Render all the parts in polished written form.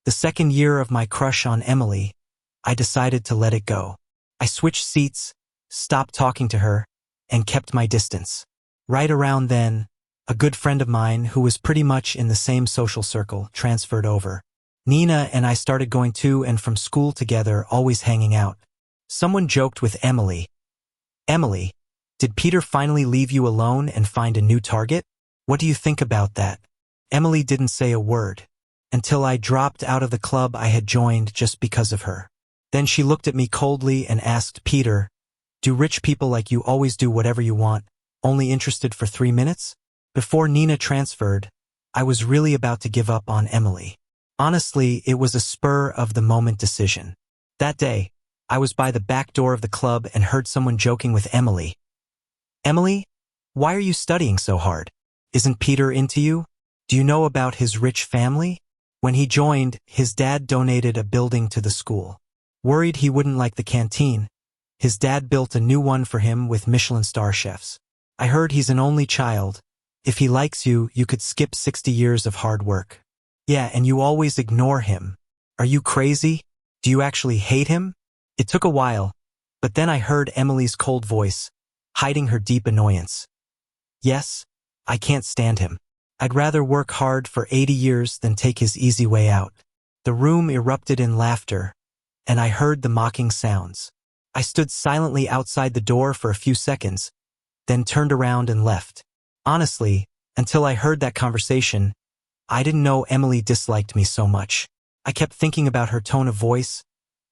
The second year of my crush on Emily, I decided to let it go. I switched seats, stopped talking to her, and kept my distance. Right around then, a good friend of mine who was pretty much in the same social circle transferred over. Nina and I started going to and from school together, always hanging out. Someone joked with Emily, "Emily, did Peter finally leave you alone and find a new target? What do you think about that?" Emily didn't say a word, until I dropped out of the club I had joined just because of her. Then she looked at me coldly and asked, "Peter, do rich people like you always do whatever you want, only interested for 3 minutes?" Before Nina transferred, I was really about to give up on Emily. Honestly, it was a spur-of-the-moment decision. That day, I was by the back door of the club and heard someone joking with Emily. "Emily, why are you studying so hard? Isn't Peter into you? Do you know about his rich family? When he joined, his dad donated a building to the school. Worried he wouldn't like the canteen, his dad built a new one for him with Michelin star chefs. I heard he's an only child. If he likes you, you could skip 60 years of hard work. Yeah, and you always ignore him. Are you crazy? Do you actually hate him?" It took a while, but then I heard Emily's cold voice, hiding her deep annoyance. "Yes, I can't stand him. I'd rather work hard for 80 years than take his easy way out." The room erupted in laughter, and I heard the mocking sounds. I stood silently outside the door for a few seconds, then turned around and left. Honestly, until I heard that conversation, I didn't know Emily disliked me so much. I kept thinking about her tone of voice,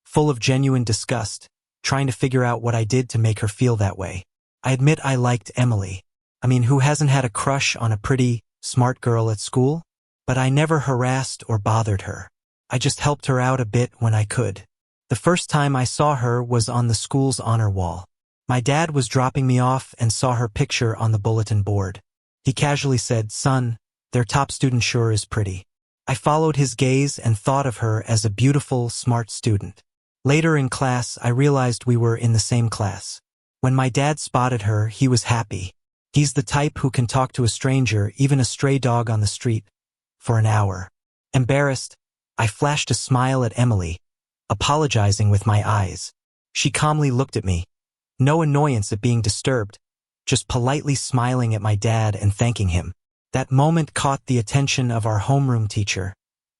full of genuine disgust, trying to figure out what I did to make her feel that way. I admit I liked Emily. I mean, who hasn't had a crush on a pretty, smart girl at school? But I never harassed or bothered her. I just helped her out a bit when I could. The first time I saw her was on the school's honor wall. My dad was dropping me off and saw her picture on the bulletin board. He casually said, "Son, their top student sure is pretty." I followed his gaze and thought of her as a beautiful, smart student. Later in class, I realized we were in the same class. When my dad spotted her, he was happy. He's the type who can talk to a stranger, even a stray dog on the street, for an hour. Embarrassed, I flashed a smile at Emily, apologizing with my eyes. She calmly looked at me. No annoyance at being disturbed, just politely smiling at my dad and thanking him. That moment caught the attention of our homeroom teacher,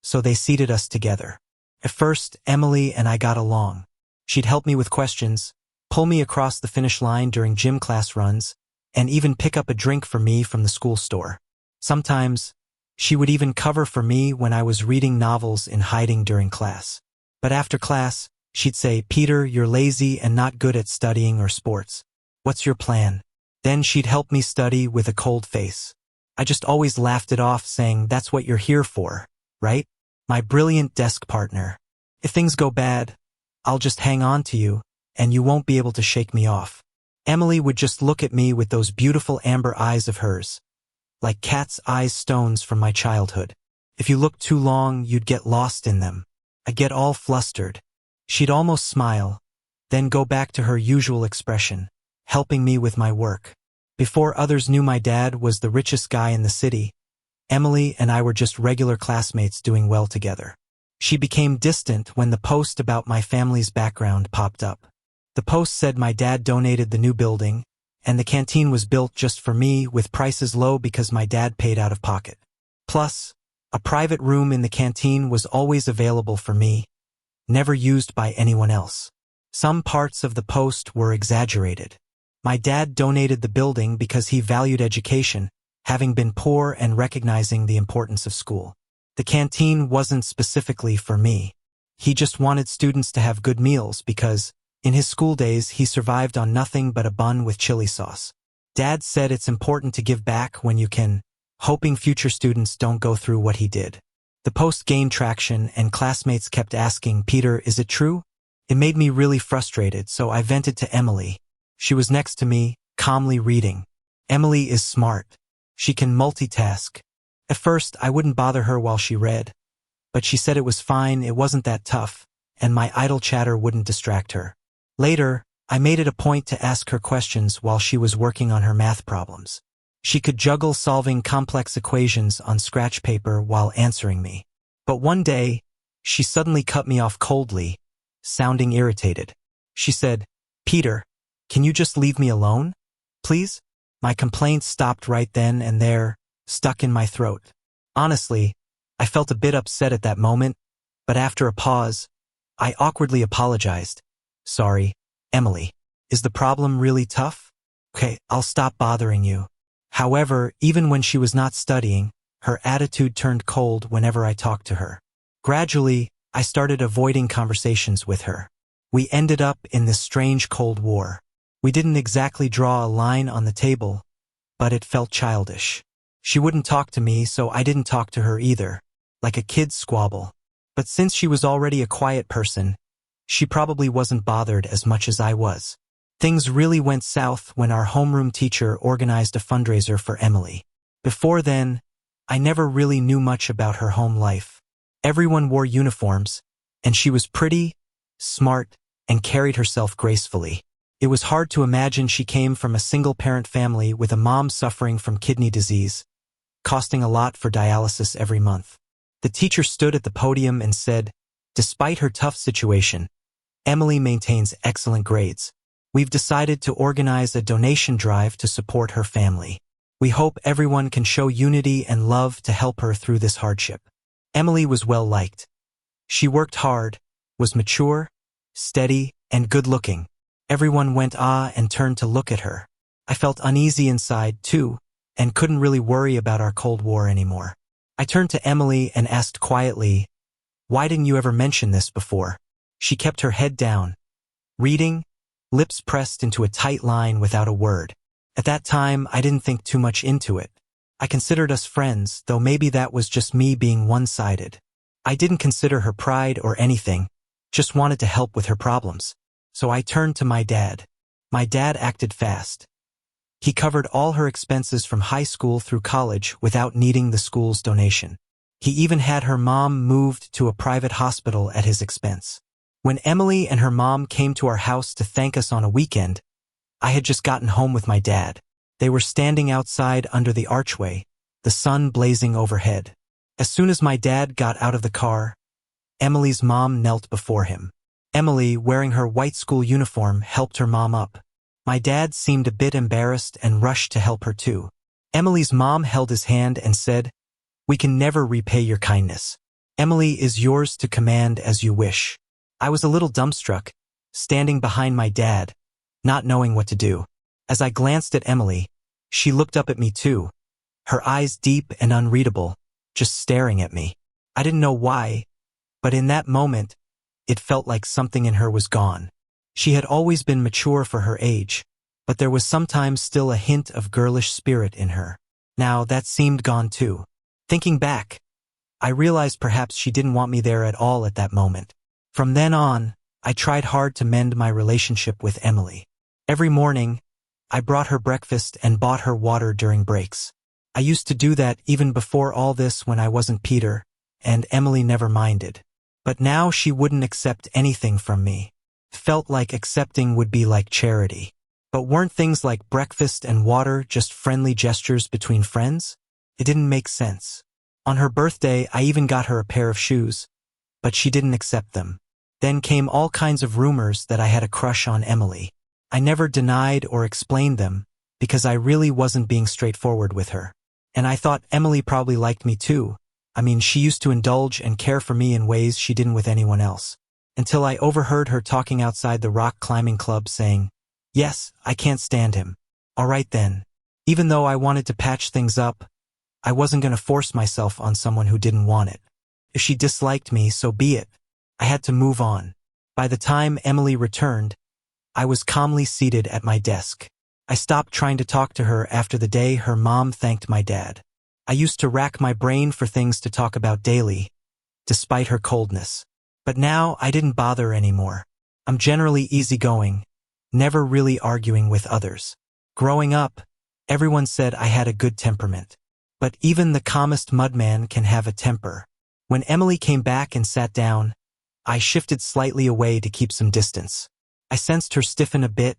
so they seated us together. At first, Emily and I got along. She'd help me with questions, pull me across the finish line during gym class runs, and even pick up a drink for me from the school store. Sometimes, she would even cover for me when I was reading novels in hiding during class. But after class, she'd say, "Peter, you're lazy and not good at studying or sports. What's your plan?" Then she'd help me study with a cold face. I just always laughed it off, saying, "That's what you're here for, right? My brilliant desk partner. If things go bad, I'll just hang on to you, and you won't be able to shake me off." Emily would just look at me with those beautiful amber eyes of hers, like cat's eyes stones from my childhood. If you looked too long, you'd get lost in them. I'd get all flustered. She'd almost smile, then go back to her usual expression, helping me with my work. Before others knew my dad was the richest guy in the city, Emily and I were just regular classmates doing well together. She became distant when the post about my family's background popped up. The post said my dad donated the new building, and the canteen was built just for me with prices low because my dad paid out of pocket. Plus, a private room in the canteen was always available for me, never used by anyone else. Some parts of the post were exaggerated. My dad donated the building because he valued education, having been poor and recognizing the importance of school. The canteen wasn't specifically for me. He just wanted students to have good meals because, in his school days, he survived on nothing but a bun with chili sauce. Dad said it's important to give back when you can, hoping future students don't go through what he did. The post gained traction and classmates kept asking, "Peter, is it true?" It made me really frustrated, so I vented to Emily. She was next to me, calmly reading. Emily is smart. She can multitask. At first, I wouldn't bother her while she read, but she said it was fine, it wasn't that tough, and my idle chatter wouldn't distract her. Later, I made it a point to ask her questions while she was working on her math problems. She could juggle solving complex equations on scratch paper while answering me. But one day, She suddenly cut me off coldly, sounding irritated. She said, "Peter, can you just leave me alone, please?" My complaint stopped right then and there, stuck in my throat. Honestly, I felt a bit upset at that moment, but after a pause, I awkwardly apologized. "Sorry, Emily. Is the problem really tough? Okay, I'll stop bothering you." However, even when she was not studying, her attitude turned cold whenever I talked to her. Gradually, I started avoiding conversations with her. We ended up in this strange Cold War. We didn't exactly draw a line on the table, but it felt childish. She wouldn't talk to me, so I didn't talk to her either, like a kid's squabble. But since she was already a quiet person, she probably wasn't bothered as much as I was. Things really went south when our homeroom teacher organized a fundraiser for Emily. Before then, I never really knew much about her home life. Everyone wore uniforms, and she was pretty, smart, and carried herself gracefully. It was hard to imagine she came from a single-parent family with a mom suffering from kidney disease, costing a lot for dialysis every month. The teacher stood at the podium and said, "Despite her tough situation, Emily maintains excellent grades. We've decided to organize a donation drive to support her family. We hope everyone can show unity and love to help her through this hardship." Emily was well liked. She worked hard, was mature, steady, and good-looking. Everyone went and turned to look at her. I felt uneasy inside, too, and couldn't really worry about our Cold War anymore. I turned to Emily and asked quietly, "Why didn't you ever mention this before?" She kept her head down, reading, lips pressed into a tight line without a word. At that time, I didn't think too much into it. I considered us friends, though maybe that was just me being one-sided. I didn't consider her pride or anything, just wanted to help with her problems. So I turned to my dad. My dad acted fast. He covered all her expenses from high school through college without needing the school's donation. He even had her mom moved to a private hospital at his expense. When Emily and her mom came to our house to thank us on a weekend, I had just gotten home with my dad. They were standing outside under the archway, the sun blazing overhead. As soon as my dad got out of the car, Emily's mom knelt before him. Emily, wearing her white school uniform, helped her mom up. My dad seemed a bit embarrassed and rushed to help her too. Emily's mom held his hand and said, "We can never repay your kindness. Emily is yours to command as you wish." I was a little dumbstruck, standing behind my dad, not knowing what to do. As I glanced at Emily, she looked up at me too, her eyes deep and unreadable, just staring at me. I didn't know why, but in that moment, it felt like something in her was gone. She had always been mature for her age, but there was sometimes still a hint of girlish spirit in her. Now that seemed gone too. Thinking back, I realized perhaps she didn't want me there at all at that moment. From then on, I tried hard to mend my relationship with Emily. Every morning, I brought her breakfast and bought her water during breaks. I used to do that even before all this when I wasn't Peter, and Emily never minded. But now she wouldn't accept anything from me. Felt like accepting would be like charity. But weren't things like breakfast and water just friendly gestures between friends? It didn't make sense. On her birthday, I even got her a pair of shoes, but she didn't accept them. Then came all kinds of rumors that I had a crush on Emily. I never denied or explained them, because I really wasn't being straightforward with her. And I thought Emily probably liked me too. I mean, she used to indulge and care for me in ways she didn't with anyone else. Until I overheard her talking outside the rock climbing club saying, "Yes, I can't stand him." All right then. Even though I wanted to patch things up, I wasn't going to force myself on someone who didn't want it. If she disliked me, so be it. I had to move on. By the time Emily returned, I was calmly seated at my desk. I stopped trying to talk to her after the day her mom thanked my dad. I used to rack my brain for things to talk about daily, despite her coldness. But now I didn't bother anymore. I'm generally easygoing, never really arguing with others. Growing up, everyone said I had a good temperament. But even the calmest mudman can have a temper. When Emily came back and sat down, I shifted slightly away to keep some distance. I sensed her stiffen a bit,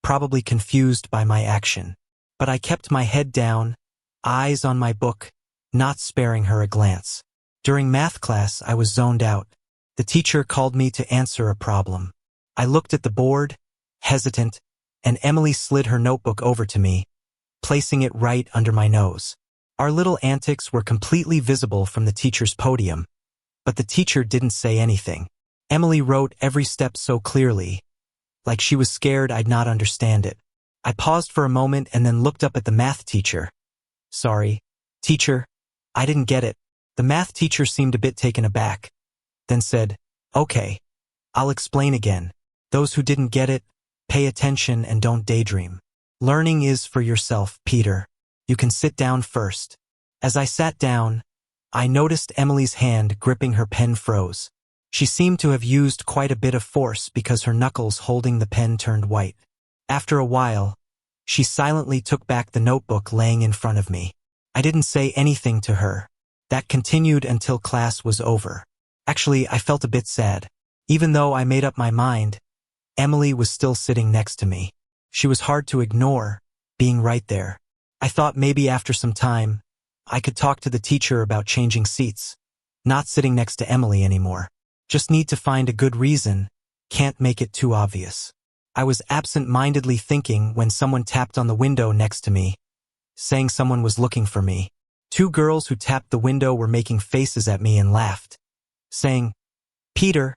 probably confused by my action. But I kept my head down, eyes on my book, not sparing her a glance. During math class, I was zoned out. The teacher called me to answer a problem. I looked at the board, hesitant, and Emily slid her notebook over to me, placing it right under my nose. Our little antics were completely visible from the teacher's podium, but the teacher didn't say anything. Emily wrote every step so clearly, like she was scared I'd not understand it. I paused for a moment and then looked up at the math teacher. Sorry, teacher, I didn't get it. The math teacher seemed a bit taken aback, then said, Okay, I'll explain again. Those who didn't get it, pay attention and don't daydream. Learning is for yourself, Peter. You can sit down first. As I sat down, I noticed Emily's hand gripping her pen froze. She seemed to have used quite a bit of force because her knuckles holding the pen turned white. After a while, she silently took back the notebook laying in front of me. I didn't say anything to her. That continued until class was over. Actually, I felt a bit sad. Even though I made up my mind, Emily was still sitting next to me. She was hard to ignore, being right there. I thought maybe after some time, I could talk to the teacher about changing seats. Not sitting next to Emily anymore. Just need to find a good reason, can't make it too obvious. I was absent-mindedly thinking when someone tapped on the window next to me, saying someone was looking for me. Two girls who tapped the window were making faces at me and laughed, saying, Peter,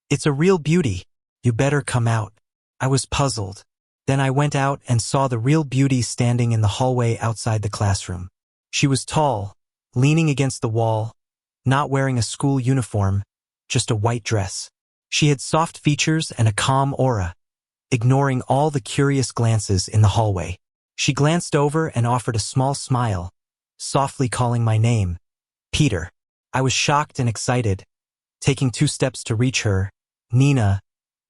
it's a real beauty. You better come out. I was puzzled. Then I went out and saw the real beauty standing in the hallway outside the classroom. She was tall, leaning against the wall, not wearing a school uniform, just a white dress. She had soft features and a calm aura, ignoring all the curious glances in the hallway. She glanced over and offered a small smile, softly calling my name, Peter. I was shocked and excited, taking 2 steps to reach her. Nina,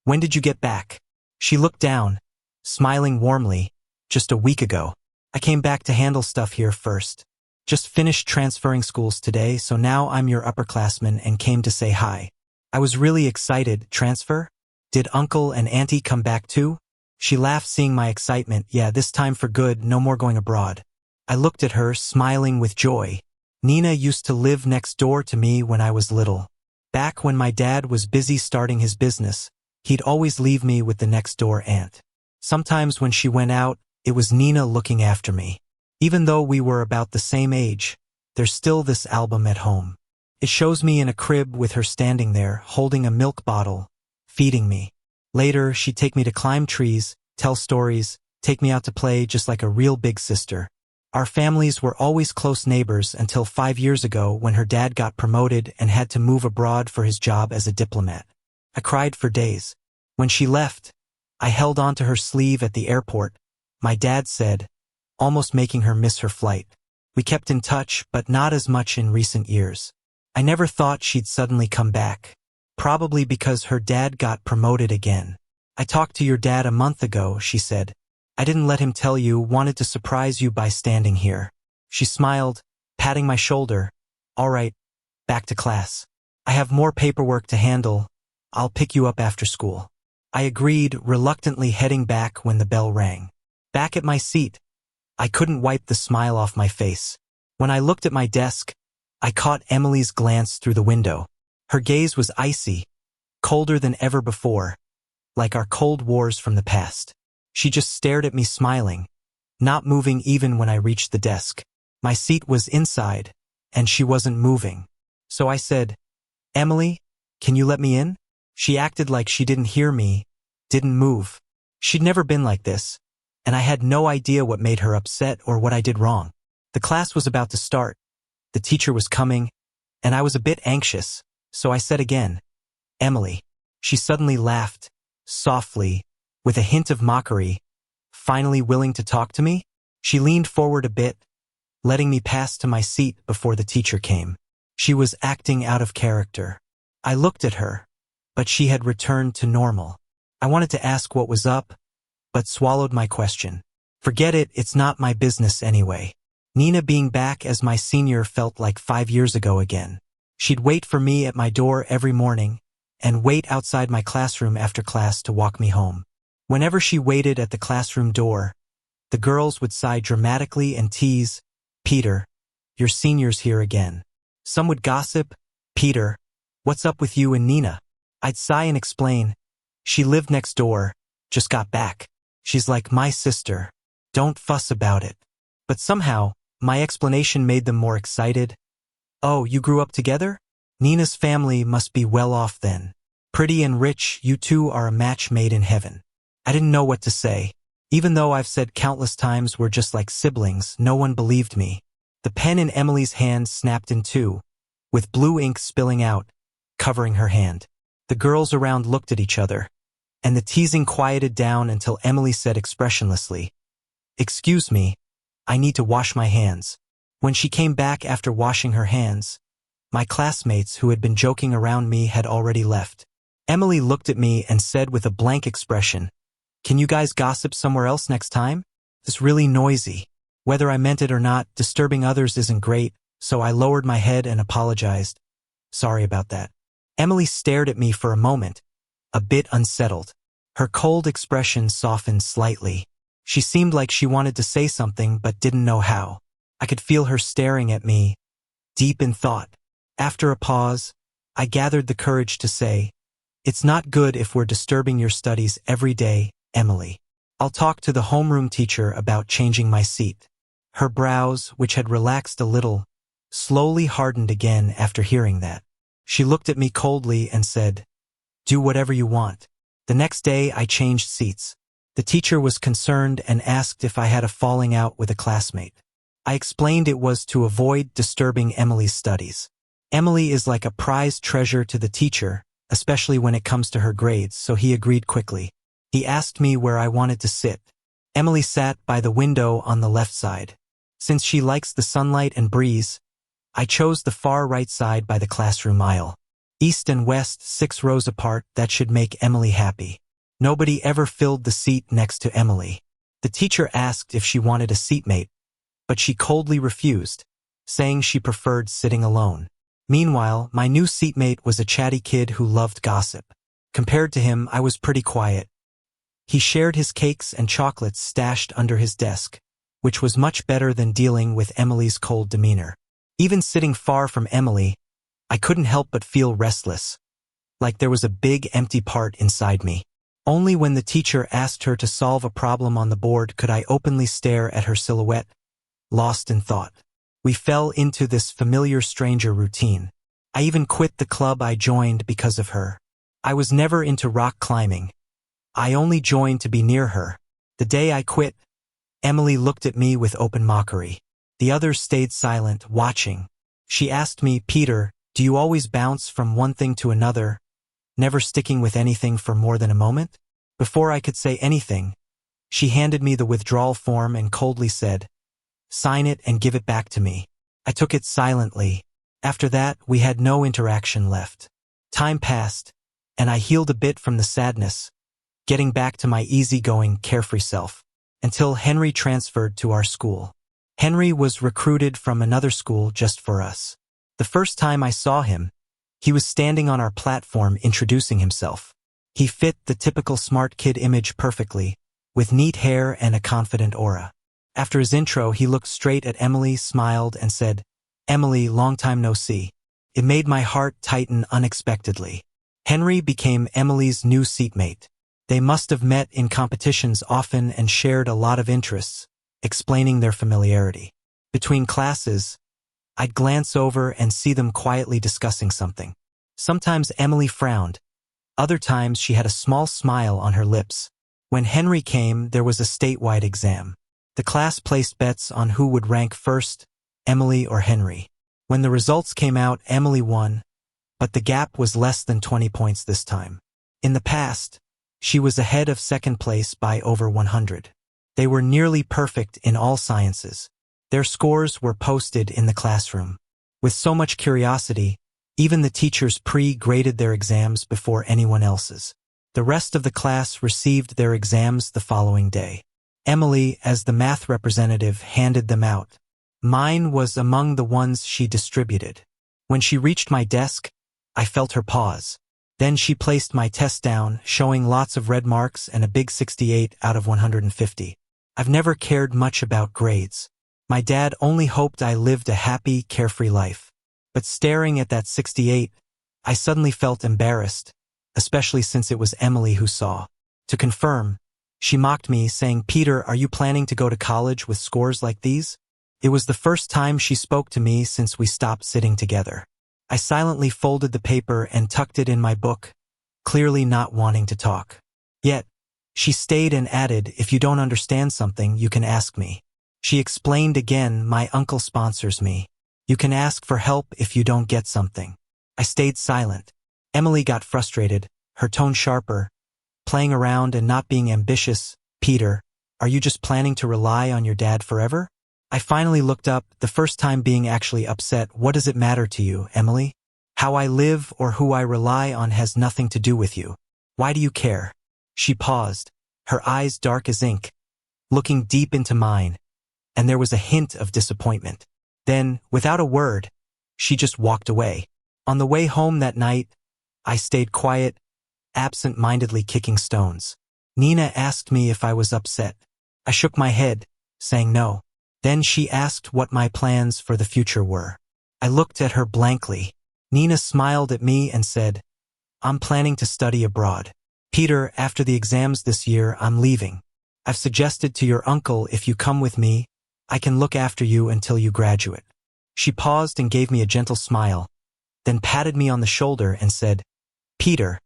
when did you get back? She looked down, smiling warmly. Just a week ago. I came back to handle stuff here first. Just finished transferring schools today, so now I'm your upperclassman and came to say hi. I was really excited. Transfer? Did Uncle and Auntie come back too? She laughed, seeing my excitement. Yeah, this time for good, no more going abroad. I looked at her, smiling with joy. Nina used to live next door to me when I was little. Back when my dad was busy starting his business, he'd always leave me with the next door aunt. Sometimes when she went out, it was Nina looking after me. Even though we were about the same age, there's still this album at home. It shows me in a crib with her standing there, holding a milk bottle, feeding me. Later, she'd take me to climb trees, tell stories, take me out to play just like a real big sister. Our families were always close neighbors until 5 years ago when her dad got promoted and had to move abroad for his job as a diplomat. I cried for days. When she left, I held onto her sleeve at the airport, my dad said, almost making her miss her flight. We kept in touch, but not as much in recent years. I never thought she'd suddenly come back. Probably because her dad got promoted again. I talked to your dad a month ago, she said. I didn't let him tell you, wanted to surprise you by standing here. She smiled, patting my shoulder. All right, back to class. I have more paperwork to handle. I'll pick you up after school. I agreed, reluctantly heading back when the bell rang. Back at my seat, I couldn't wipe the smile off my face. When I looked at my desk, I caught Emily's glance through the window. Her gaze was icy, colder than ever before, like our Cold Wars from the past. She just stared at me smiling, not moving even when I reached the desk. My seat was inside, and she wasn't moving. So I said, Emily, can you let me in? She acted like she didn't hear me, didn't move. She'd never been like this, and I had no idea what made her upset or what I did wrong. The class was about to start. The teacher was coming, and I was a bit anxious, so I said again, Emily. She suddenly laughed, softly, with a hint of mockery, finally willing to talk to me. She leaned forward a bit, letting me pass to my seat before the teacher came. She was acting out of character. I looked at her, but she had returned to normal. I wanted to ask what was up, but swallowed my question. Forget it, it's not my business anyway. Nina being back as my senior felt like 5 years ago again. She'd wait for me at my door every morning, and wait outside my classroom after class to walk me home. Whenever she waited at the classroom door, the girls would sigh dramatically and tease, Peter, your senior's here again. Some would gossip, "Peter, what's up with you and Nina?" I'd sigh and explain, "She lived next door, just got back. She's like my sister. Don't fuss about it." But somehow, my explanation made them more excited. "Oh, you grew up together? Nina's family must be well off then. Pretty and rich, you two are a match made in heaven." I didn't know what to say. Even though I've said countless times we're just like siblings, no one believed me. The pen in Emily's hand snapped in two, with blue ink spilling out, covering her hand. The girls around looked at each other, and the teasing quieted down until Emily said expressionlessly, "Excuse me, I need to wash my hands." When she came back after washing her hands, my classmates who had been joking around me had already left. Emily looked at me and said with a blank expression, "Can you guys gossip somewhere else next time? It's really noisy." Whether I meant it or not, disturbing others isn't great, so I lowered my head and apologized. "Sorry about that." Emily stared at me for a moment, a bit unsettled. Her cold expression softened slightly. She seemed like she wanted to say something but didn't know how. I could feel her staring at me, deep in thought. After a pause, I gathered the courage to say, "It's not good if we're disturbing your studies every day, Emily. I'll talk to the homeroom teacher about changing my seat." Her brows, which had relaxed a little, slowly hardened again after hearing that. She looked at me coldly and said, "Do whatever you want." The next day I changed seats. The teacher was concerned and asked if I had a falling out with a classmate. I explained it was to avoid disturbing Emily's studies. Emily is like a prized treasure to the teacher, especially when it comes to her grades, so he agreed quickly. He asked me where I wanted to sit. Emily sat by the window on the left side. Since she likes the sunlight and breeze, I chose the far right side by the classroom aisle. East and west, 6 rows apart, that should make Emily happy. Nobody ever filled the seat next to Emily. The teacher asked if she wanted a seatmate, but she coldly refused, saying she preferred sitting alone. Meanwhile, my new seatmate was a chatty kid who loved gossip. Compared to him, I was pretty quiet. He shared his cakes and chocolates stashed under his desk, which was much better than dealing with Emily's cold demeanor. Even sitting far from Emily, I couldn't help but feel restless, like there was a big empty part inside me. Only when the teacher asked her to solve a problem on the board could I openly stare at her silhouette, lost in thought. We fell into this familiar stranger routine. I even quit the club I joined because of her. I was never into rock climbing. I only joined to be near her. The day I quit, Emily looked at me with open mockery. The others stayed silent, watching. She asked me, "Peter, do you always bounce from one thing to another, never sticking with anything for more than a moment?" Before I could say anything, she handed me the withdrawal form and coldly said, "Sign it and give it back to me." I took it silently. After that, we had no interaction left. Time passed, and I healed a bit from the sadness, getting back to my easygoing, carefree self, until Henry transferred to our school. Henry was recruited from another school just for us. The first time I saw him, he was standing on our platform introducing himself. He fit the typical smart kid image perfectly, with neat hair and a confident aura. After his intro, he looked straight at Emily, smiled, and said, "Emily, long time no see." It made my heart tighten unexpectedly. Henry became Emily's new seatmate. They must have met in competitions often and shared a lot of interests, explaining their familiarity. Between classes, I'd glance over and see them quietly discussing something. Sometimes Emily frowned. Other times she had a small smile on her lips. When Henry came, there was a statewide exam. The class placed bets on who would rank first, Emily or Henry. When the results came out, Emily won, but the gap was less than 20 points this time. In the past, she was ahead of second place by over 100. They were nearly perfect in all sciences. Their scores were posted in the classroom. With so much curiosity, even the teachers pre-graded their exams before anyone else's. The rest of the class received their exams the following day. Emily, as the math representative, handed them out. Mine was among the ones she distributed. When she reached my desk, I felt her pause. Then she placed my test down, showing lots of red marks and a big 68 out of 150. I've never cared much about grades. My dad only hoped I lived a happy, carefree life. But staring at that 68, I suddenly felt embarrassed, especially since it was Emily who saw. To confirm, she mocked me, saying, "Peter, are you planning to go to college with scores like these?" It was the first time she spoke to me since we stopped sitting together. I silently folded the paper and tucked it in my book, clearly not wanting to talk. Yet, she stayed and added, "If you don't understand something, you can ask me." She explained again, "My uncle sponsors me. You can ask for help if you don't get something." I stayed silent. Emily got frustrated, her tone sharper, playing around and not being ambitious. "Peter, are you just planning to rely on your dad forever?" I finally looked up, the first time being actually upset. "What does it matter to you, Emily? How I live or who I rely on has nothing to do with you. Why do you care?" She paused, her eyes dark as ink, looking deep into mine, and there was a hint of disappointment. Then, without a word, she just walked away. On the way home that night, I stayed quiet, absent-mindedly kicking stones. Nina asked me if I was upset. I shook my head, saying no. Then she asked what my plans for the future were. I looked at her blankly. Nina smiled at me and said, "I'm planning to study abroad. Peter, after the exams this year, I'm leaving. I've suggested to your uncle if you come with me, I can look after you until you graduate." She paused and gave me a gentle smile, then patted me on the shoulder and said, "Peter,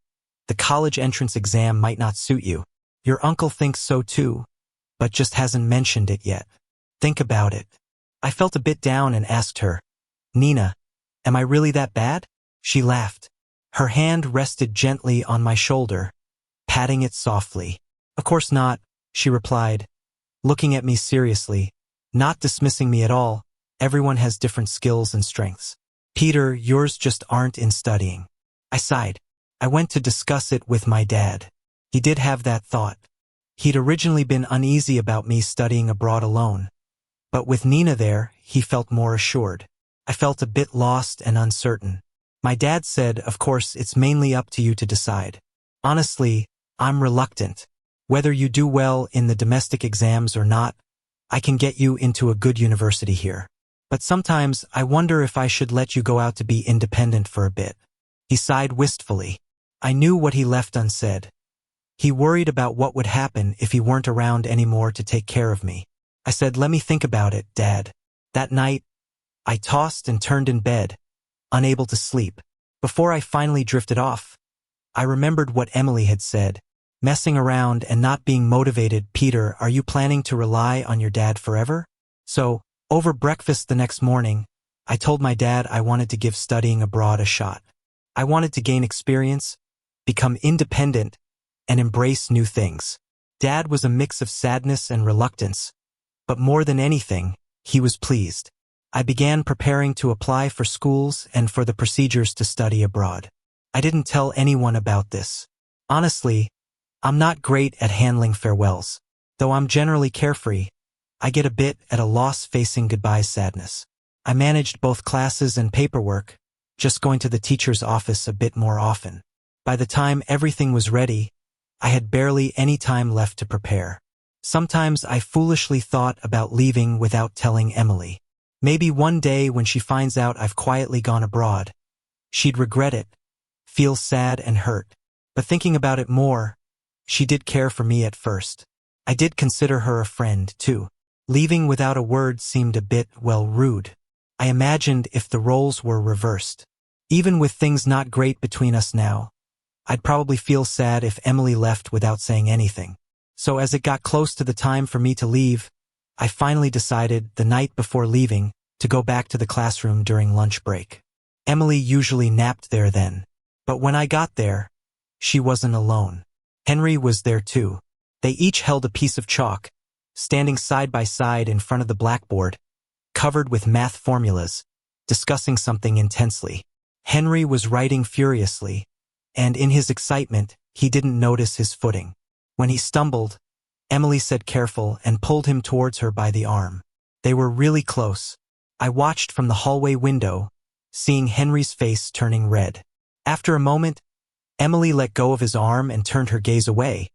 the college entrance exam might not suit you. Your uncle thinks so too, but just hasn't mentioned it yet. Think about it." I felt a bit down and asked her, "Nina, am I really that bad?" She laughed. Her hand rested gently on my shoulder, patting it softly. "Of course not," she replied, looking at me seriously, not dismissing me at all. "Everyone has different skills and strengths. Peter, yours just aren't in studying." I sighed. I went to discuss it with my dad. He did have that thought. He'd originally been uneasy about me studying abroad alone, but with Nina there, he felt more assured. I felt a bit lost and uncertain. My dad said, "Of course, it's mainly up to you to decide. Honestly, I'm reluctant. Whether you do well in the domestic exams or not, I can get you into a good university here. But sometimes I wonder if I should let you go out to be independent for a bit." He sighed wistfully. I knew what he left unsaid. He worried about what would happen if he weren't around anymore to take care of me. I said, "Let me think about it, Dad." That night, I tossed and turned in bed, unable to sleep. Before I finally drifted off, I remembered what Emily had said. Messing around and not being motivated. "Peter, are you planning to rely on your dad forever?" So, over breakfast the next morning, I told my dad I wanted to give studying abroad a shot. I wanted to gain experience, become independent, and embrace new things. Dad was a mix of sadness and reluctance, but more than anything, he was pleased. I began preparing to apply for schools and for the procedures to study abroad. I didn't tell anyone about this. Honestly, I'm not great at handling farewells. Though I'm generally carefree, I get a bit at a loss facing goodbye sadness. I managed both classes and paperwork, just going to the teacher's office a bit more often. By the time everything was ready, I had barely any time left to prepare. Sometimes I foolishly thought about leaving without telling Emily. Maybe one day when she finds out I've quietly gone abroad, she'd regret it, feel sad and hurt. But thinking about it more, she did care for me at first. I did consider her a friend, too. Leaving without a word seemed a bit, well, rude. I imagined if the roles were reversed. Even with things not great between us now, I'd probably feel sad if Emily left without saying anything. So as it got close to the time for me to leave, I finally decided, the night before leaving, to go back to the classroom during lunch break. Emily usually napped there then, but when I got there, she wasn't alone. Henry was there too. They each held a piece of chalk, standing side by side in front of the blackboard, covered with math formulas, discussing something intensely. Henry was writing furiously, and in his excitement, he didn't notice his footing. When he stumbled, Emily said careful and pulled him towards her by the arm. They were really close. I watched from the hallway window, seeing Henry's face turning red. After a moment, Emily let go of his arm and turned her gaze away,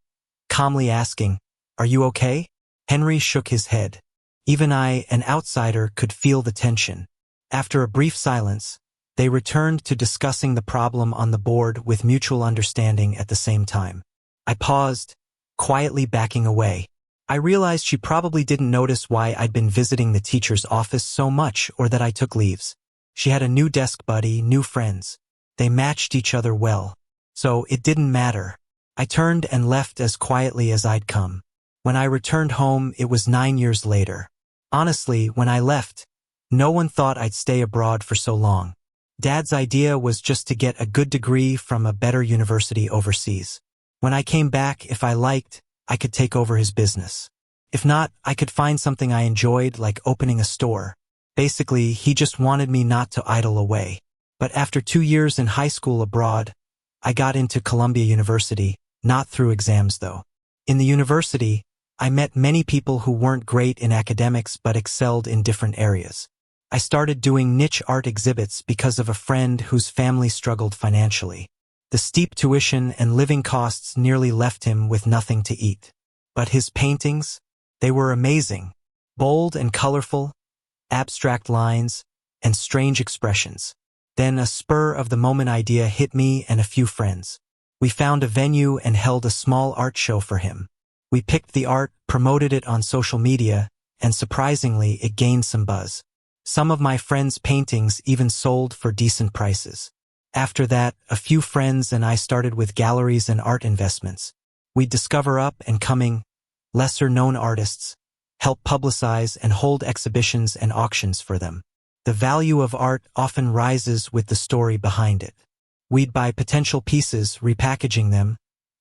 calmly asking, "Are you okay?" Henry shook his head. Even I, an outsider, could feel the tension. After a brief silence, They returned to discussing the problem on the board with mutual understanding at the same time. I paused, quietly backing away. I realized she probably didn't notice why I'd been visiting the teacher's office so much or that I took leaves. She had a new desk buddy, new friends. They matched each other well. So it didn't matter. I turned and left as quietly as I'd come. When I returned home, it was 9 years later. Honestly, when I left, no one thought I'd stay abroad for so long. Dad's idea was just to get a good degree from a better university overseas. When I came back, if I liked, I could take over his business. If not, I could find something I enjoyed, like opening a store. Basically, he just wanted me not to idle away. But after 2 years in high school abroad, I got into Columbia University, not through exams though. In the university, I met many people who weren't great in academics but excelled in different areas. I started doing niche art exhibits because of a friend whose family struggled financially. The steep tuition and living costs nearly left him with nothing to eat. But his paintings, they were amazing. Bold and colorful, abstract lines, and strange expressions. Then a spur-of-the-moment idea hit me and a few friends. We found a venue and held a small art show for him. We picked the art, promoted it on social media, and surprisingly, it gained some buzz. Some of my friends' paintings even sold for decent prices. After that, a few friends and I started with galleries and art investments. We'd discover up-and-coming, lesser-known artists, help publicize and hold exhibitions and auctions for them. The value of art often rises with the story behind it. We'd buy potential pieces, repackaging them,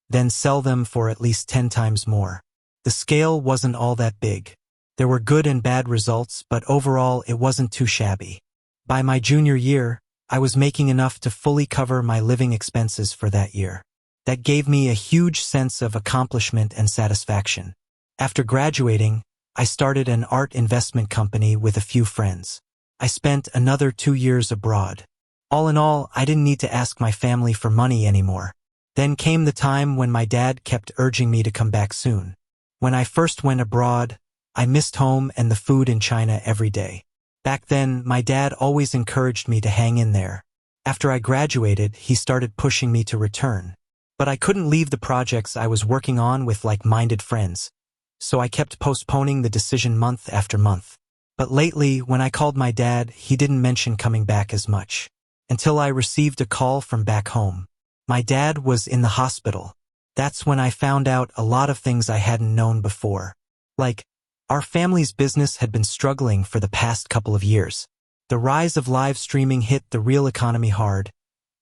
then sell them for at least 10 times more. The scale wasn't all that big. There were good and bad results, but overall it wasn't too shabby. By my junior year, I was making enough to fully cover my living expenses for that year. That gave me a huge sense of accomplishment and satisfaction. After graduating, I started an art investment company with a few friends. I spent another 2 years abroad. All in all, I didn't need to ask my family for money anymore. Then came the time when my dad kept urging me to come back soon. When I first went abroad, I missed home and the food in China every day. Back then, my dad always encouraged me to hang in there. After I graduated, he started pushing me to return. But I couldn't leave the projects I was working on with like-minded friends, so I kept postponing the decision month after month. But lately, when I called my dad, he didn't mention coming back as much. Until I received a call from back home. My dad was in the hospital. That's when I found out a lot of things I hadn't known before. Like, our family's business had been struggling for the past couple of years. The rise of live streaming hit the real economy hard,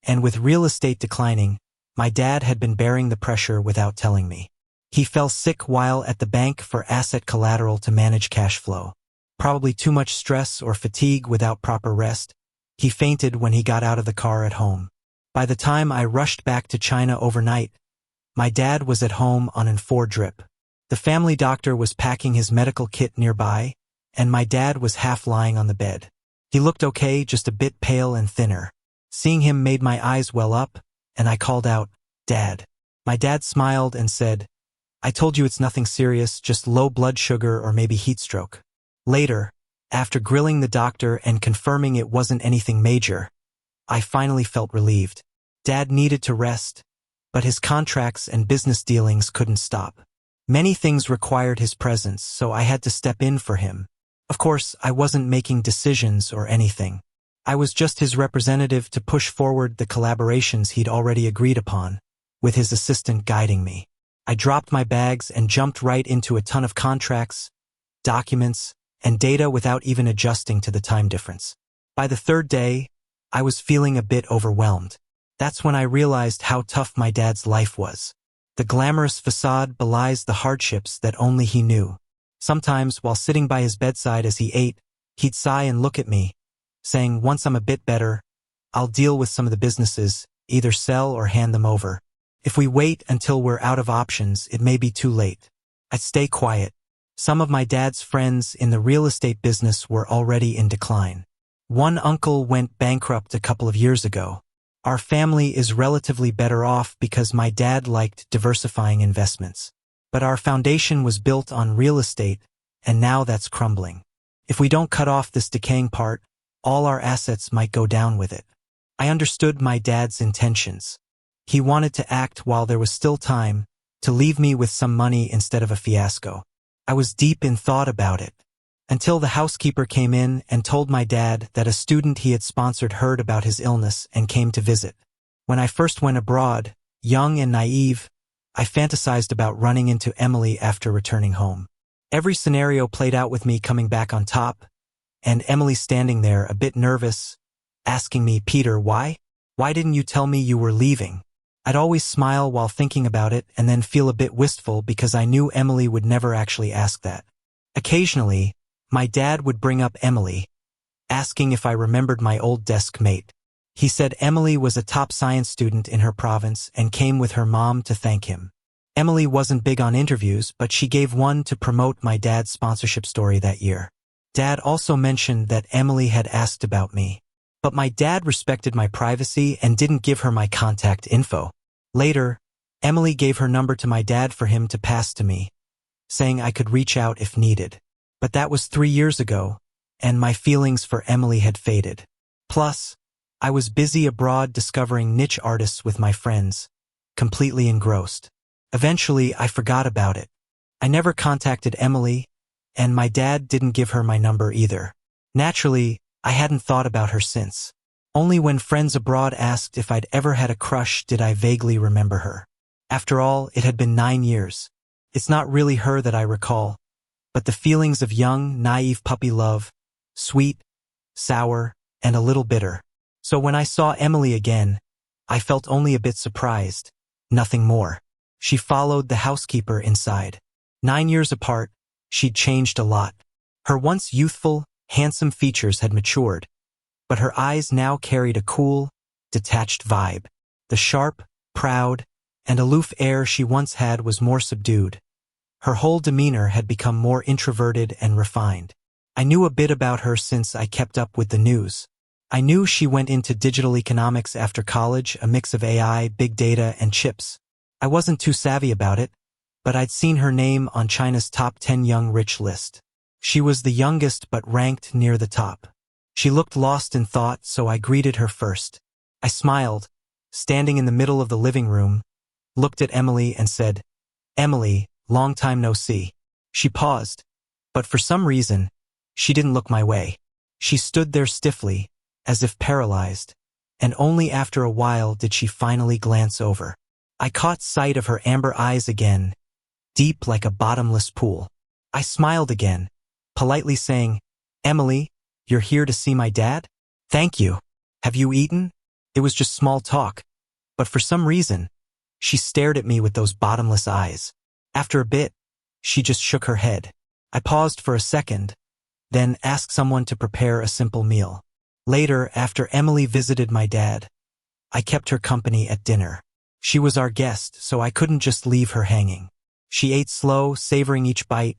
and with real estate declining, my dad had been bearing the pressure without telling me. He fell sick while at the bank for asset collateral to manage cash flow. Probably too much stress or fatigue without proper rest. He fainted when he got out of the car at home. By the time I rushed back to China overnight, my dad was at home on an 4 drip. The family doctor was packing his medical kit nearby, and my dad was half lying on the bed. He looked okay, just a bit pale and thinner. Seeing him made my eyes well up, and I called out, "Dad." My dad smiled and said, "I told you it's nothing serious, just low blood sugar or maybe heat stroke." Later, after grilling the doctor and confirming it wasn't anything major, I finally felt relieved. Dad needed to rest, but his contracts and business dealings couldn't stop. Many things required his presence, so I had to step in for him. Of course, I wasn't making decisions or anything. I was just his representative to push forward the collaborations he'd already agreed upon, with his assistant guiding me. I dropped my bags and jumped right into a ton of contracts, documents, and data without even adjusting to the time difference. By the 3rd day, I was feeling a bit overwhelmed. That's when I realized how tough my dad's life was. The glamorous facade belies the hardships that only he knew. Sometimes, while sitting by his bedside as he ate, he'd sigh and look at me, saying, "Once I'm a bit better, I'll deal with some of the businesses, either sell or hand them over. If we wait until we're out of options, it may be too late." I'd stay quiet. Some of my dad's friends in the real estate business were already in decline. One uncle went bankrupt a couple of years ago. Our family is relatively better off because my dad liked diversifying investments. But our foundation was built on real estate, and now that's crumbling. If we don't cut off this decaying part, all our assets might go down with it. I understood my dad's intentions. He wanted to act while there was still time, to leave me with some money instead of a fiasco. I was deep in thought about it, until the housekeeper came in and told my dad that a student he had sponsored heard about his illness and came to visit. When I first went abroad, young and naive, I fantasized about running into Emily after returning home. Every scenario played out with me coming back on top, and Emily standing there a bit nervous, asking me, "Peter, why? Why didn't you tell me you were leaving?" I'd always smile while thinking about it and then feel a bit wistful because I knew Emily would never actually ask that. Occasionally, my dad would bring up Emily, asking if I remembered my old desk mate. He said Emily was a top science student in her province and came with her mom to thank him. Emily wasn't big on interviews, but she gave one to promote my dad's sponsorship story that year. Dad also mentioned that Emily had asked about me, but my dad respected my privacy and didn't give her my contact info. Later, Emily gave her number to my dad for him to pass to me, saying I could reach out if needed. But that was 3 years ago, and my feelings for Emily had faded. Plus, I was busy abroad discovering niche artists with my friends, completely engrossed. Eventually, I forgot about it. I never contacted Emily, and my dad didn't give her my number either. Naturally, I hadn't thought about her since. Only when friends abroad asked if I'd ever had a crush did I vaguely remember her. After all, it had been 9 years. It's not really her that I recall, but the feelings of young, naive puppy love, sweet, sour, and a little bitter. So when I saw Emily again, I felt only a bit surprised, nothing more. She followed the housekeeper inside. 9 years apart, she'd changed a lot. Her once youthful, handsome features had matured, but her eyes now carried a cool, detached vibe. The sharp, proud, and aloof air she once had was more subdued. Her whole demeanor had become more introverted and refined. I knew a bit about her since I kept up with the news. I knew she went into digital economics after college, a mix of AI, big data, and chips. I wasn't too savvy about it, but I'd seen her name on China's top 10 young rich list. She was the youngest but ranked near the top. She looked lost in thought, so I greeted her first. I smiled, standing in the middle of the living room, looked at Emily and said, "Emily, long time no see." She paused, but for some reason, she didn't look my way. She stood there stiffly, as if paralyzed, and only after a while did she finally glance over. I caught sight of her amber eyes again, deep like a bottomless pool. I smiled again, politely saying, "Emily, you're here to see my dad?" "Thank you. Have you eaten?" It was just small talk, but for some reason, she stared at me with those bottomless eyes. After a bit, she just shook her head. I paused for a second, then asked someone to prepare a simple meal. Later, after Emily visited my dad, I kept her company at dinner. She was our guest, so I couldn't just leave her hanging. She ate slow, savoring each bite,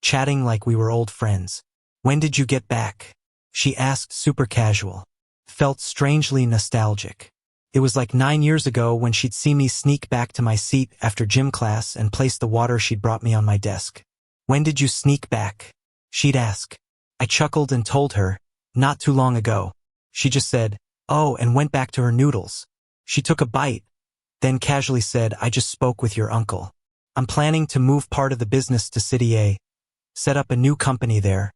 chatting like we were old friends. "When did you get back?" she asked, super casual. Felt strangely nostalgic. It was like 9 years ago when she'd see me sneak back to my seat after gym class and place the water she'd brought me on my desk. "When did you sneak back?" she'd ask. I chuckled and told her, "Not too long ago." She just said, "Oh," and went back to her noodles. She took a bite, then casually said, "I just spoke with your uncle. I'm planning to move part of the business to City A, set up a new company there,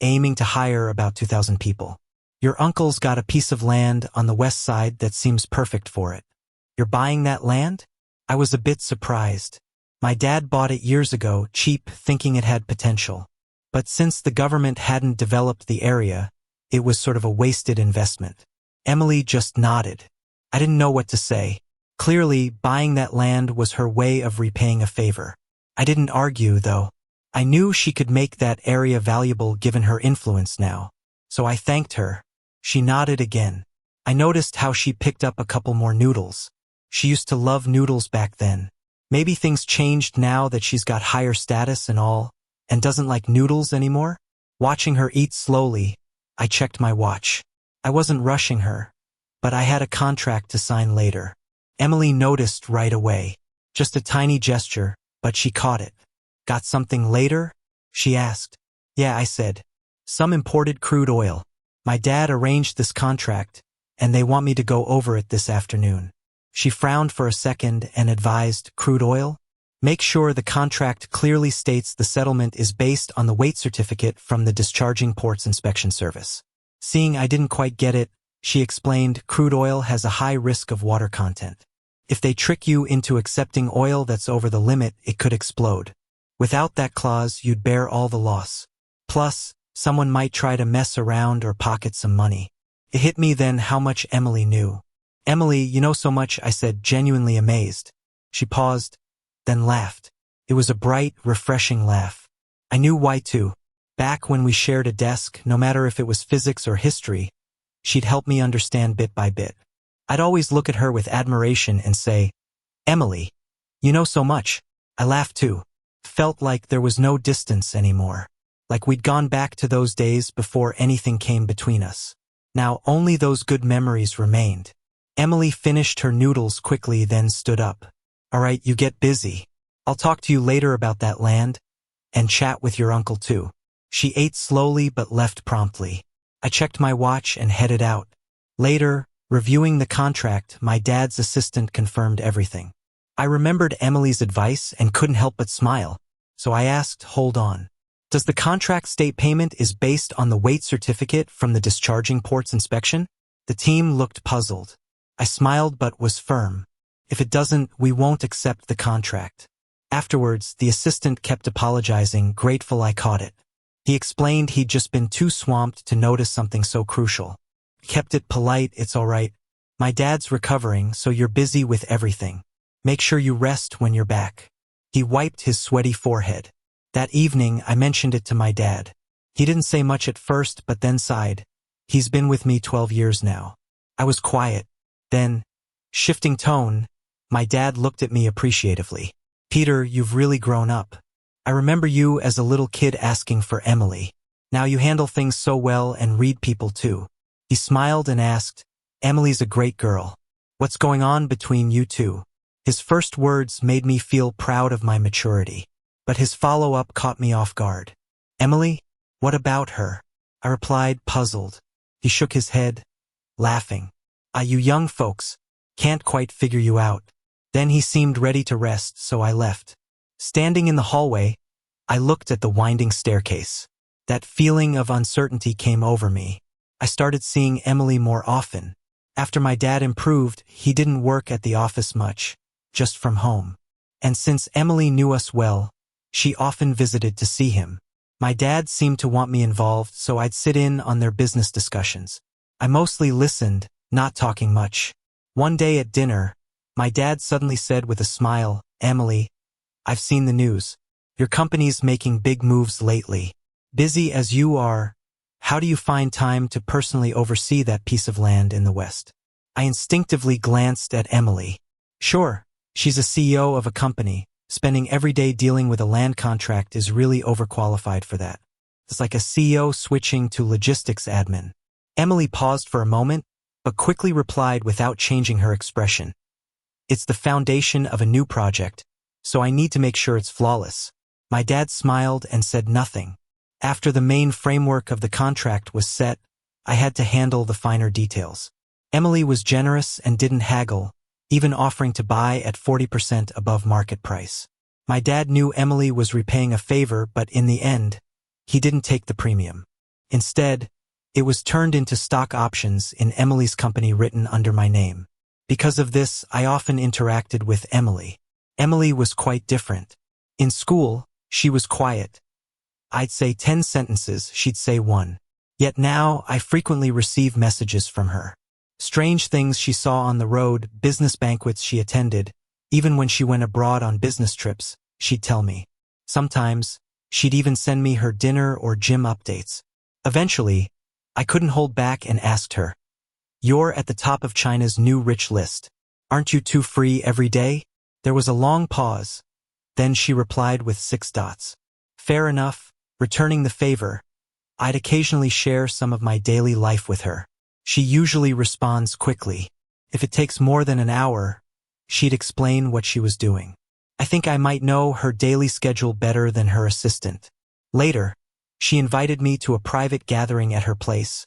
aiming to hire about 2,000 people. Your uncle's got a piece of land on the west side that seems perfect for it. You're buying that land?" I was a bit surprised. My dad bought it years ago, cheap, thinking it had potential. But since the government hadn't developed the area, it was sort of a wasted investment. Emily just nodded. I didn't know what to say. Clearly, buying that land was her way of repaying a favor. I didn't argue, though. I knew she could make that area valuable given her influence now. So I thanked her. She nodded again. I noticed how she picked up a couple more noodles. She used to love noodles back then. Maybe things changed now that she's got higher status and all, and doesn't like noodles anymore? Watching her eat slowly, I checked my watch. I wasn't rushing her, but I had a contract to sign later. Emily noticed right away. Just a tiny gesture, but she caught it. "Got something later?" she asked. "Yeah," I said. "Some imported crude oil. My dad arranged this contract, and they want me to go over it this afternoon. She frowned for a second and advised, crude oil? Make sure the contract clearly states the settlement is based on the weight certificate from the Discharging Ports Inspection Service. Seeing I didn't quite get it, she explained crude oil has a high risk of water content. If they trick you into accepting oil that's over the limit, it could explode. Without that clause, you'd bear all the loss. Plus, someone might try to mess around or pocket some money. It hit me then how much Emily knew. Emily, you know so much, I said, genuinely amazed. She paused, then laughed. It was a bright, refreshing laugh. I knew why too. Back when we shared a desk, no matter if it was physics or history, she'd help me understand bit by bit. I'd always look at her with admiration and say, Emily, you know so much. I laughed too. Felt like there was no distance anymore. Like we'd gone back to those days before anything came between us. Now only those good memories remained. Emily finished her noodles quickly, then stood up. All right, you get busy. I'll talk to you later about that land, and chat with your uncle too. She ate slowly but left promptly. I checked my watch and headed out. Later, reviewing the contract, my dad's assistant confirmed everything. I remembered Emily's advice and couldn't help but smile, so I asked, hold on. Does the contract state payment is based on the weight certificate from the Discharging Ports Inspection? The team looked puzzled. I smiled but was firm. If it doesn't, we won't accept the contract. Afterwards, the assistant kept apologizing, grateful I caught it. He explained he'd just been too swamped to notice something so crucial. Kept it polite, it's all right. My dad's recovering, so you're busy with everything. Make sure you rest when you're back. He wiped his sweaty forehead. That evening, I mentioned it to my dad. He didn't say much at first, but then sighed. He's been with me 12 years now. I was quiet. Then, shifting tone, my dad looked at me appreciatively. Peter, you've really grown up. I remember you as a little kid asking for Emily. Now you handle things so well and read people too. He smiled and asked, Emily's a great girl. What's going on between you two? His first words made me feel proud of my maturity, but his follow-up caught me off guard. Emily? What about her? I replied, puzzled. He shook his head, laughing. You young folks, can't quite figure you out. Then he seemed ready to rest, so I left. Standing in the hallway, I looked at the winding staircase. That feeling of uncertainty came over me. I started seeing Emily more often. After my dad improved, he didn't work at the office much, just from home. And since Emily knew us well, she often visited to see him. My dad seemed to want me involved, so I'd sit in on their business discussions. I mostly listened, not talking much. One day at dinner, my dad suddenly said with a smile, Emily, I've seen the news. Your company's making big moves lately. Busy as you are, how do you find time to personally oversee that piece of land in the West? I instinctively glanced at Emily. Sure, she's a CEO of a company. Spending every day dealing with a land contract is really overqualified for that. It's like a CEO switching to logistics admin. Emily paused for a moment, but quickly replied without changing her expression. It's the foundation of a new project, so I need to make sure it's flawless. My dad smiled and said nothing. After the main framework of the contract was set, I had to handle the finer details. Emily was generous and didn't haggle, even offering to buy at 40% above market price. My dad knew Emily was repaying a favor, but in the end, he didn't take the premium. Instead, it was turned into stock options in Emily's company written under my name. Because of this, I often interacted with Emily. Emily was quite different. In school, she was quiet. I'd say 10 sentences, she'd say 1. Yet now, I frequently receive messages from her. Strange things she saw on the road, business banquets she attended, even when she went abroad on business trips, she'd tell me. Sometimes, she'd even send me her dinner or gym updates. Eventually, I couldn't hold back and asked her, You're at the top of China's new rich list. Aren't you too free every day? There was a long pause. Then she replied with 6 dots. Fair enough, returning the favor. I'd occasionally share some of my daily life with her. She usually responds quickly. If it takes more than an hour, she'd explain what she was doing. I think I might know her daily schedule better than her assistant. Later, she invited me to a private gathering at her place.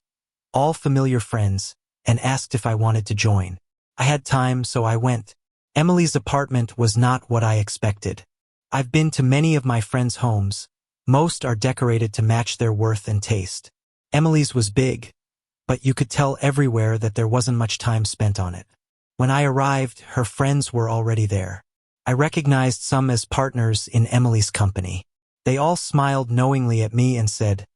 All familiar friends, and asked if I wanted to join. I had time, so I went. Emily's apartment was not what I expected. I've been to many of my friends' homes. Most are decorated to match their worth and taste. Emily's was big, but you could tell everywhere that there wasn't much time spent on it. When I arrived, her friends were already there. I recognized some as partners in Emily's company. They all smiled knowingly at me and said,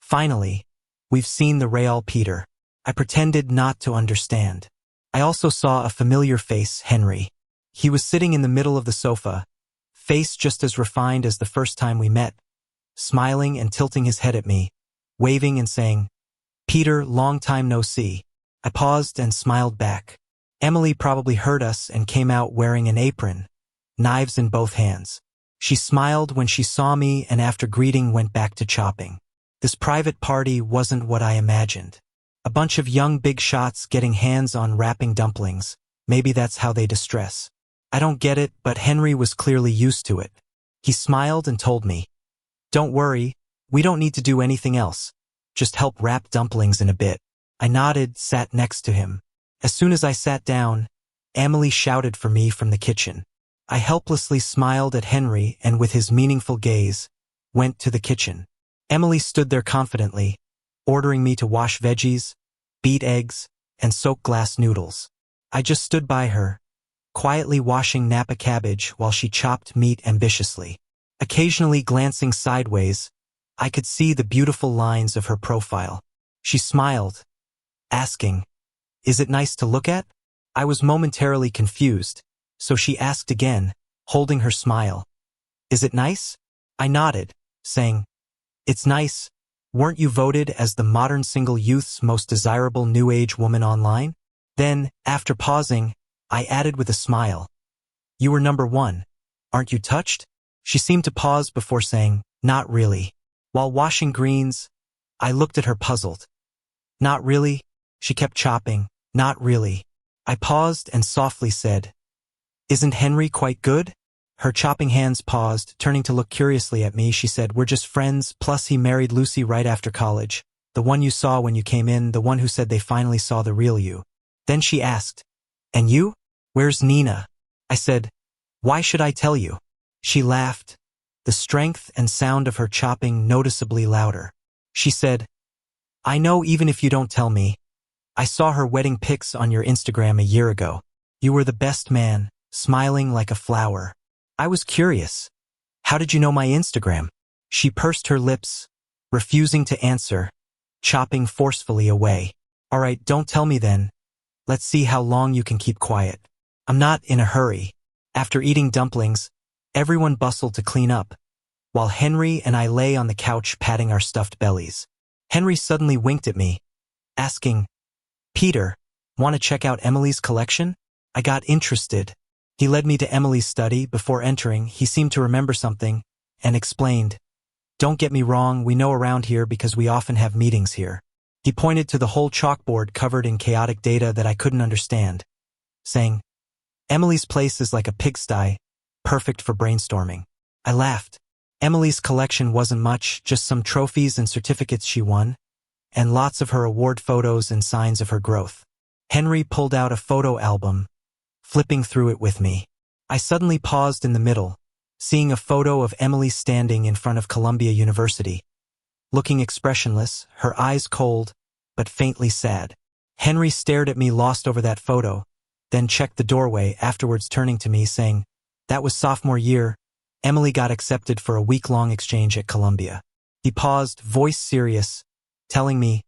"Finally, we've seen the real Peter." I pretended not to understand. I also saw a familiar face, Henry. He was sitting in the middle of the sofa, face just as refined as the first time we met, smiling and tilting his head at me, waving and saying, "Peter, long time no see." I paused and smiled back. Emily probably heard us and came out wearing an apron, knives in both hands. She smiled when she saw me and after greeting went back to chopping. This private party wasn't what I imagined. A bunch of young big shots getting hands on wrapping dumplings. Maybe that's how they distress. I don't get it, but Henry was clearly used to it. He smiled and told me, "Don't worry, we don't need to do anything else. Just help wrap dumplings in a bit." I nodded, sat next to him. As soon as I sat down, Emily shouted for me from the kitchen. I helplessly smiled at Henry and with his meaningful gaze, went to the kitchen. Emily stood there confidently, ordering me to wash veggies, beat eggs, and soak glass noodles. I just stood by her, quietly washing Napa cabbage while she chopped meat ambitiously. Occasionally glancing sideways, I could see the beautiful lines of her profile. She smiled, asking, "Is it nice to look at?" I was momentarily confused, so she asked again, holding her smile, "Is it nice?" I nodded, saying, "It's nice. Weren't you voted as the modern single youth's most desirable new age woman online?" Then, after pausing, I added with a smile, "You were number one. Aren't you touched?" She seemed to pause before saying, "Not really." While washing greens, I looked at her puzzled. "Not really?" She kept chopping, "Not really." I paused and softly said, "Isn't Henry quite good?" Her chopping hands paused, turning to look curiously at me. She said, "We're just friends, plus he married Lucy right after college. The one you saw when you came in, the one who said they finally saw the real you." Then she asked, "And you? Where's Nina?" I said, "Why should I tell you?" She laughed, the strength and sound of her chopping noticeably louder. She said, "I know even if you don't tell me. I saw her wedding pics on your Instagram a year ago. You were the best man, smiling like a flower." I was curious. "How did you know my Instagram?" She pursed her lips, refusing to answer, chopping forcefully away. "All right, don't tell me then. Let's see how long you can keep quiet." I'm not in a hurry. After eating dumplings, everyone bustled to clean up, while Henry and I lay on the couch patting our stuffed bellies. Henry suddenly winked at me, asking, "Peter, want to check out Emily's collection?" I got interested. He led me to Emily's study. Before entering, he seemed to remember something and explained, "Don't get me wrong, we know around here because we often have meetings here." He pointed to the whole chalkboard covered in chaotic data that I couldn't understand, saying, "Emily's place is like a pigsty, perfect for brainstorming." I laughed. Emily's collection wasn't much, just some trophies and certificates she won, and lots of her award photos and signs of her growth. Henry pulled out a photo album, flipping through it with me. I suddenly paused in the middle, seeing a photo of Emily standing in front of Columbia University, looking expressionless, her eyes cold, but faintly sad. Henry stared at me, lost over that photo, then checked the doorway, afterwards turning to me, saying, "That was sophomore year. Emily got accepted for a week-long exchange at Columbia." He paused, voice serious, telling me,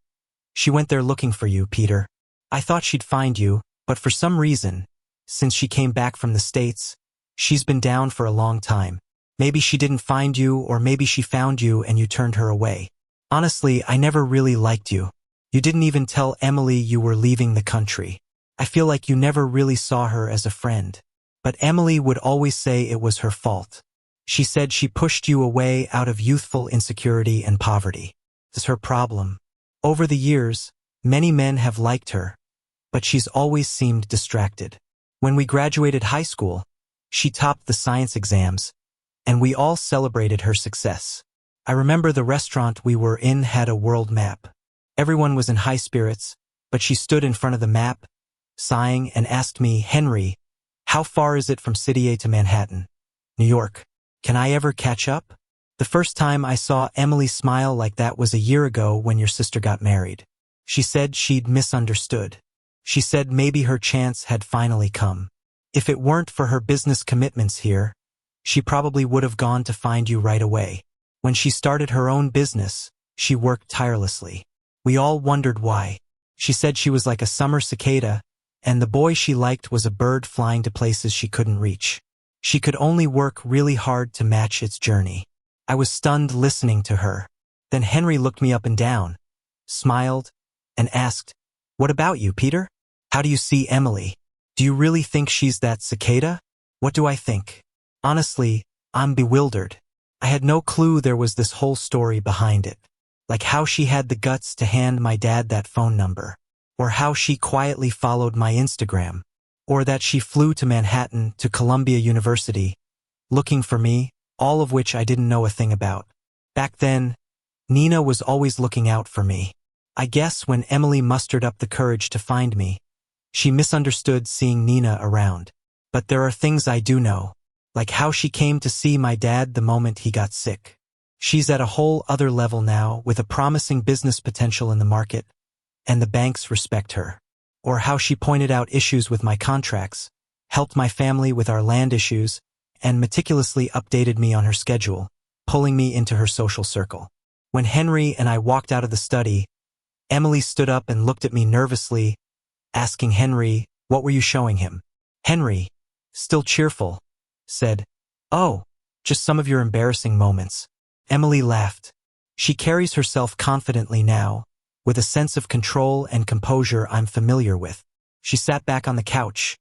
"She went there looking for you, Peter. I thought she'd find you, but for some reason, since she came back from the States, she's been down for a long time. Maybe she didn't find you, or maybe she found you and you turned her away. Honestly, I never really liked you. You didn't even tell Emily you were leaving the country. I feel like you never really saw her as a friend. But Emily would always say it was her fault. She said she pushed you away out of youthful insecurity and poverty. This is her problem. Over the years, many men have liked her, but she's always seemed distracted. When we graduated high school, she topped the science exams, and we all celebrated her success. I remember the restaurant we were in had a world map. Everyone was in high spirits, but she stood in front of the map, sighing, and asked me, "Henry, how far is it from City A to Manhattan, New York? Can I ever catch up?" The first time I saw Emily smile like that was a year ago when your sister got married. She said she'd misunderstood. She said maybe her chance had finally come. If it weren't for her business commitments here, she probably would have gone to find you right away. When she started her own business, she worked tirelessly. We all wondered why. She said she was like a summer cicada, and the boy she liked was a bird flying to places she couldn't reach. She could only work really hard to match its journey. I was stunned listening to her. Then Henry looked me up and down, smiled, and asked, "What about you, Peter? How do you see Emily? Do you really think she's that cicada?" What do I think? Honestly, I'm bewildered. I had no clue there was this whole story behind it. Like how she had the guts to hand my dad that phone number, or how she quietly followed my Instagram, or that she flew to Manhattan to Columbia University, looking for me, all of which I didn't know a thing about. Back then, Nina was always looking out for me. I guess when Emily mustered up the courage to find me, she misunderstood seeing Nina around. But there are things I do know, like how she came to see my dad the moment he got sick. She's at a whole other level now with a promising business potential in the market, and the banks respect her. Or how she pointed out issues with my contracts, helped my family with our land issues, and meticulously updated me on her schedule, pulling me into her social circle. When Henry and I walked out of the study, Emily stood up and looked at me nervously, asking Henry, "What were you showing him?" Henry, still cheerful, said, "Oh, just some of your embarrassing moments." Emily laughed. She carries herself confidently now, with a sense of control and composure I'm familiar with. She sat back on the couch,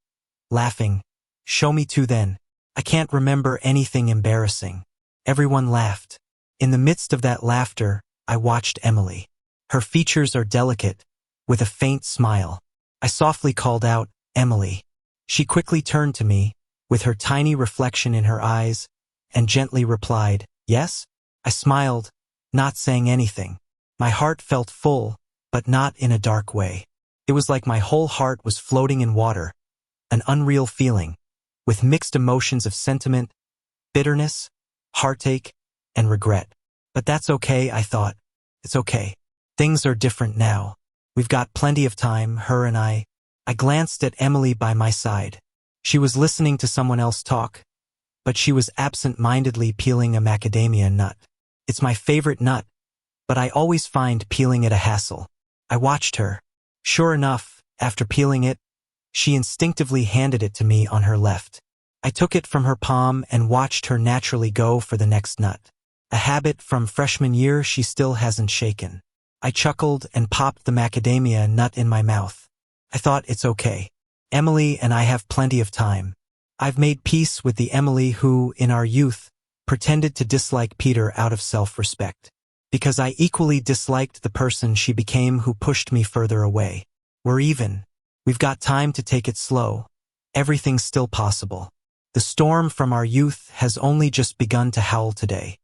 laughing. "Show me too then. I can't remember anything embarrassing." Everyone laughed. In the midst of that laughter, I watched Emily. Her features are delicate, with a faint smile. I softly called out, "Emily." She quickly turned to me, with her tiny reflection in her eyes, and gently replied, "Yes?" I smiled, not saying anything. My heart felt full, but not in a dark way. It was like my whole heart was floating in water, an unreal feeling, with mixed emotions of sentiment, bitterness, heartache, and regret. But that's okay, I thought. It's okay. Things are different now. We've got plenty of time, her and I. I glanced at Emily by my side. She was listening to someone else talk, but she was absent-mindedly peeling a macadamia nut. It's my favorite nut, but I always find peeling it a hassle. I watched her. Sure enough, after peeling it, she instinctively handed it to me on her left. I took it from her palm and watched her naturally go for the next nut. A habit from freshman year she still hasn't shaken. I chuckled and popped the macadamia nut in my mouth. I thought, it's okay. Emily and I have plenty of time. I've made peace with the Emily who, in our youth, pretended to dislike Peter out of self-respect. Because I equally disliked the person she became who pushed me further away. We're even. We've got time to take it slow. Everything's still possible. The storm from our youth has only just begun to howl today.